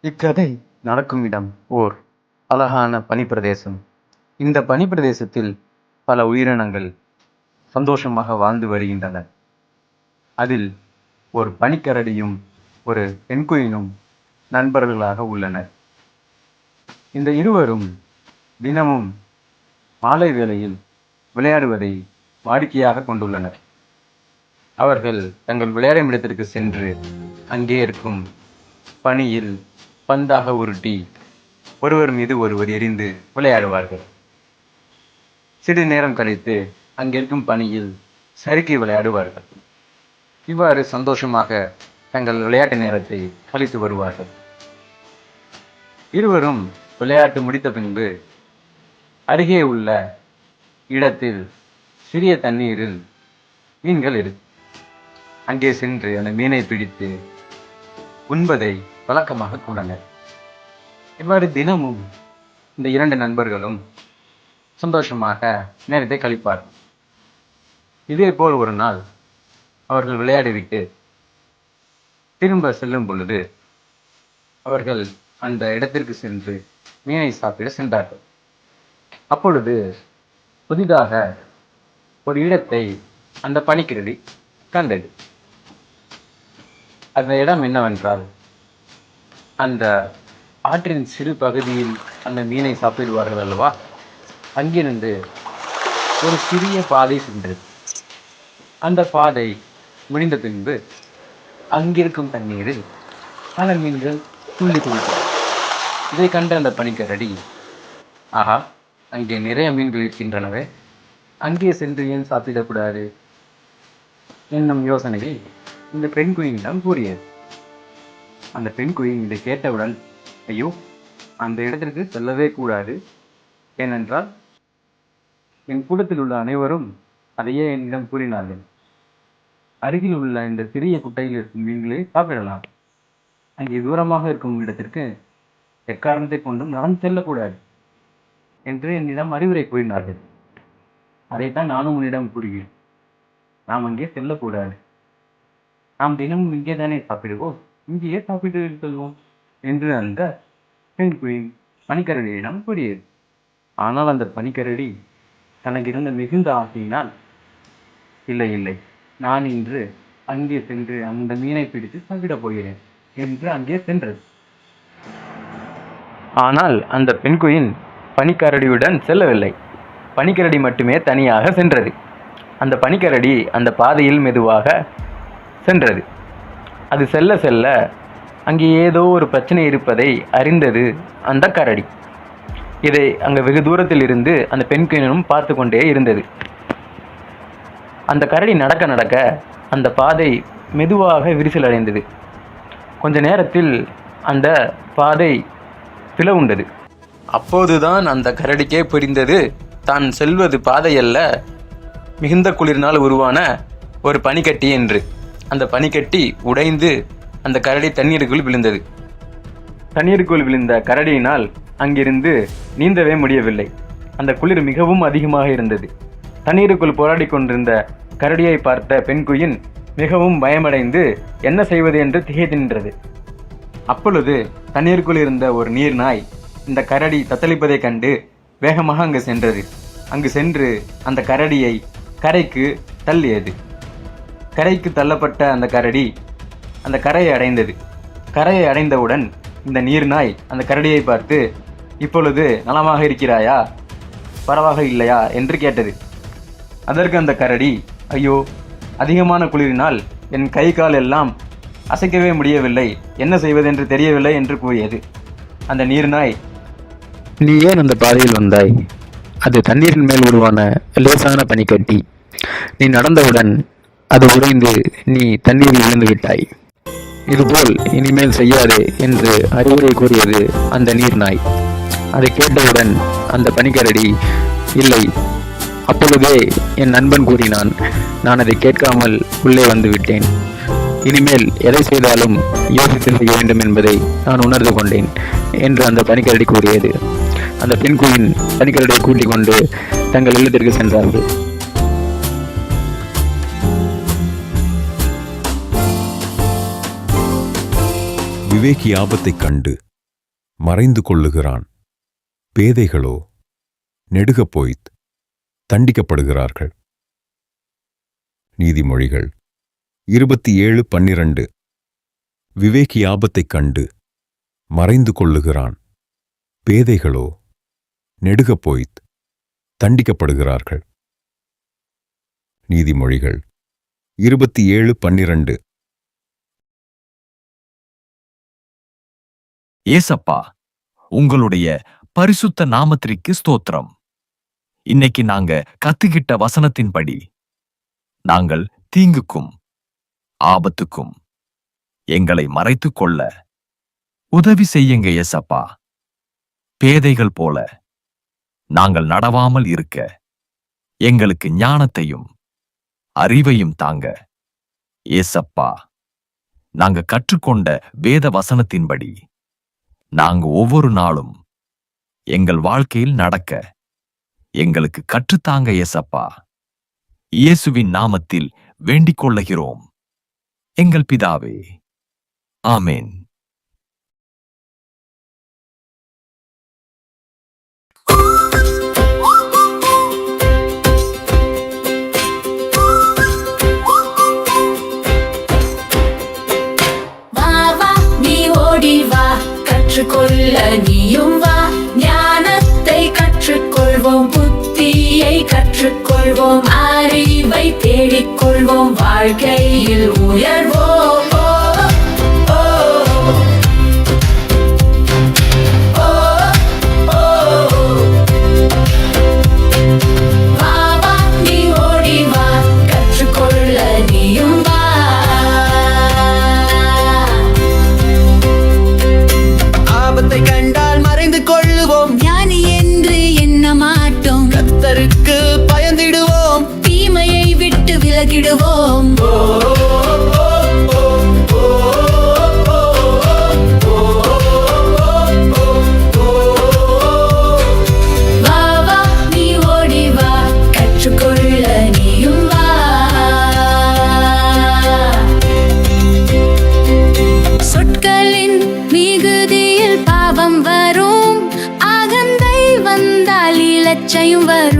இக்கதை நடக்கும் இடம் ஓர் அழகான பனிப்பிரதேசம். இந்த பனிப்பிரதேசத்தில் பல உயிரினங்கள் சந்தோஷமாக வாழ்ந்து வருகின்றன. அதில் ஒரு பனிக்கரடியும் ஒரு பெண்குயினும் நண்பர்களாக உள்ளனர். இந்த இருவரும் தினமும் மாலை வேளையில் விளையாடுவதை வாடிக்கையாக கொண்டுள்ளனர். அவர்கள் தங்கள் விளையாடும் இடத்திற்கு சென்று அங்கே இருக்கும் பனியில் பந்தாக உருட்டி ஒருவர் மீது ஒருவர் எறிந்து விளையாடுவார்கள். சிறிது நேரம் கழித்து அங்கிருக்கும் பனியில் சறுக்கி விளையாடுவார்கள். இவ்வாறு சந்தோஷமாக தங்கள் விளையாட்டு நேரத்தை கழித்து வருவார்கள். இருவரும் விளையாட்டு முடித்த பின்பு அருகே உள்ள இடத்தில் சிறிய தண்ணீரில் மீன்கள் இருக்கு. அங்கே சென்று அந்த மீனை பிடித்து உண்பதை வழக்கமாக கொண்டனர். இவ்வாறு தினமும் இந்த இரண்டு நண்பர்களும் சந்தோஷமாக நேரத்தை கழிப்பார்கள். இதே போல் ஒரு நாள் அவர்கள் விளையாடிவிட்டு திரும்ப செல்லும் பொழுது அவர்கள் அந்த இடத்திற்கு சென்று மீனை சாப்பிட சென்றார்கள். அப்பொழுது புதிதாக ஒரு இடத்தை அந்த பனிக்கரடி கண்டது. அந்த இடம் என்னவென்றால், அந்த ஆற்றின் சிறு பகுதியில் அந்த மீனை சாப்பிடுவார்கள் அல்லவா, அங்கிருந்து ஒரு சிறிய பாதை சென்றது. அந்த பாதை முடிந்த பின்பு அங்கிருக்கும் தண்ணீரில் பல மீன்கள் துள்ளி குளித்தன. இதை கண்ட அந்த பனிக்கரடி, ஆஹா, அங்கே நிறைய மீன்கள் இருக்கின்றனவே, அங்கே சென்று ஏன் சாப்பிடக்கூடாது என்னும் யோசனையை இந்த பெண் குயினிடம் கூறியது. அந்த பெண் குயின் இதை கேட்டவுடன், ஐயோ, அந்த இடத்திற்கு செல்லவே கூடாது, ஏனென்றால் என் கூட்டத்தில் உள்ள அனைவரும் அதையே என்னிடம் கூறினார்கள். அருகில் உள்ள இந்த சிறிய குட்டையில் இருக்கும் மீன்களை சாப்பிடலாம், அங்கே தூரமாக இருக்கும் இடத்திற்கு எக்காரணத்தை கொண்டும் நான் செல்லக்கூடாது என்று என்னிடம் அறிவுரை கூறினார்கள். அதைத்தான் நானும் உன்னிடம் கூறுகிறேன். நாம் அங்கே செல்லக்கூடாது, நாம் தினமும் இங்கே தானே சாப்பிடுவோம், இங்கேயே சாப்பிட்டு செல்வோம் என்று அந்த பெண் குயின் பனிக்கரடியிடம் கூறியது. ஆனால் அந்த பனிக்கரடி தனக்கு இருந்த மிகுந்த ஆசையினால், இல்லை இல்லை, நான் இன்று அங்கே சென்று அந்த மீனை பிடித்து சாப்பிடப் போகிறேன் என்று அங்கே சென்றது. ஆனால் அந்த பெண் குயின் பனிக்கரடியுடன் செல்லவில்லை. பனிக்கரடி மட்டுமே தனியாக சென்றது. அந்த பனிக்கரடி அந்த பாதையில் மெதுவாக சென்றது. அது செல்ல செல்ல அங்கே ஏதோ ஒரு பிரச்சனை இருப்பதை அறிந்தது அந்த கரடி. இதை அங்கே வெகு தூரத்தில் இருந்து அந்த பெண் குயினும் பார்த்து கொண்டே இருந்தது. அந்த கரடி நடக்க நடக்க அந்த பாதை மெதுவாக விரிசல் அடைந்தது. கொஞ்ச நேரத்தில் அந்த பாதை பிளவுண்டது. அப்போதுதான் அந்த கரடிக்கே புரிந்தது, தான் செல்வது பாதையல்ல, மிகுந்த குளிரினால் உருவான ஒரு பனிக்கட்டி என்று. அந்த பனிக்கட்டி உடைந்து அந்த கரடி தண்ணீருக்குள் விழுந்தது. தண்ணீருக்குள் விழுந்த கரடியினால் அங்கிருந்து நீந்தவே முடியவில்லை. அந்த குளிர் மிகவும் அதிகமாக இருந்தது. தண்ணீருக்குள் போராடி கொண்டிருந்த கரடியை பார்த்த பெண் குயின் மிகவும் பயமடைந்து என்ன செய்வது என்று திகைத்து நின்றது. அப்பொழுது தண்ணீருக்குள் இருந்த ஒரு நீர் நாய் இந்த கரடி தத்தளிப்பதை கண்டு வேகமாக அங்கு சென்றது. அங்கு சென்று அந்த கரடியை கரைக்கு தள்ளியது. கரைக்கு தள்ளப்பட்ட அந்த கரடி அந்த கரையை அடைந்தது. கரையை அடைந்தவுடன் இந்த நீர்நாய் அந்த கரடியை பார்த்து, இப்பொழுது நலமாக இருக்கிறாயா, பரவாக இல்லையா என்று கேட்டது. அதற்கு அந்த கரடி, ஐயோ, அதிகமான குளிரினால் என் கை கால் எல்லாம் அசைக்கவே முடியவில்லை, என்ன செய்வதென்று தெரியவில்லை என்று கூறியது. அந்த நீர்நாய், நீ ஏன் அந்த பாதையில் வந்தாய்? அது தண்ணீரின் மேல் உருவான லேசான பனிக்கட்டி. நீ நடந்தவுடன் அது உறைந்து நீ தண்ணீரில் விழுந்து விட்டாய். இதுபோல் இனிமேல் செய்யாதே என்று அறிவுரை கூறியது அந்த நீர்நாய். அதை கேட்டவுடன் அந்த பனிக்கரடி, இல்லை, அப்பொழுதே என் நண்பன் கூறினான், நான் அதை கேட்காமல் உள்ளே வந்து விட்டேன். இனிமேல் எதை செய்தாலும் யோசித்து செய்ய வேண்டும் என்பதை நான் உணர்ந்து கொண்டேன் என்று அந்த பனிக்கரடி கூறியது. அந்த பெண் குயின் பனிக்கரடியை கூட்டிக் கொண்டு தங்கள் இல்லத்திற்கு சென்றார்கள். விவேகி ஆபத்தைக் கண்டு மறைந்து கொள்ளுகிறான். பேதைகளோ நெடுகப் போய்த் தண்டிக்கப்படுகிறார்கள். நீதிமொழிகள் 27:12. விவேகி ஆபத்தைக் கண்டு மறைந்து கொள்ளுகிறான். பேதைகளோ நெடுகப் போய்த் தண்டிக்கப்படுகிறார்கள். நீதிமொழிகள் 27:12. ஏசப்பா, உங்களுடைய பரிசுத்த நாமத்திற்கு ஸ்தோத்திரம். இன்னைக்கு நாங்க கத்துக்கிட்ட வசனத்தின்படி நாங்கள் தீங்குக்கும் ஆபத்துக்கும் எங்களை மறைத்துக் கொள்ள உதவி செய்யுங்க ஏசப்பா. பேதைகள் போல நாங்கள் நடவாமல் இருக்க எங்களுக்கு ஞானத்தையும் அறிவையும் தாங்க ஏசப்பா. நாங்க கற்றுக்கொண்ட வேத வசனத்தின்படி நாங்க ஒவ்வொரு நாளும் எங்கள் வாழ்க்கையில் நடக்க எங்களுக்கு கற்றுத்தாங்க ஏசப்பா. இயேசுவின் நாமத்தில் வேண்டிக் கொள்ளுகிறோம் எங்கள் பிதாவே. ஆமென். கற்றுக்கொள்ள நீயும் வா, ஞானத்தை கற்றுக்கொள்வோம், புத்தியை கற்றுக்கொள்வோம், அறிவை தேடிக்கொள்வோம், வாழ்க்கையில் உயர்வோம். நீ ஓடி வா, கற்றுக்கொள்ள நீயும் வா. ஆபத்தை கண்டால் மறைந்து கொள்ளுவோம், ஞானி என்று எண்ண மாட்டோம், கர்த்தருக்கு பயந்திடுவோம், தீமையை விட்டு விலகிடுவோம். வா வா நீ ஓடி வா, கற்றுக்கொள்ள நீயும் வா. சொற்களின் மிகுதியில் பாவம் வரும், அகந்தை வந்தால் இலச்சையும் வரும்.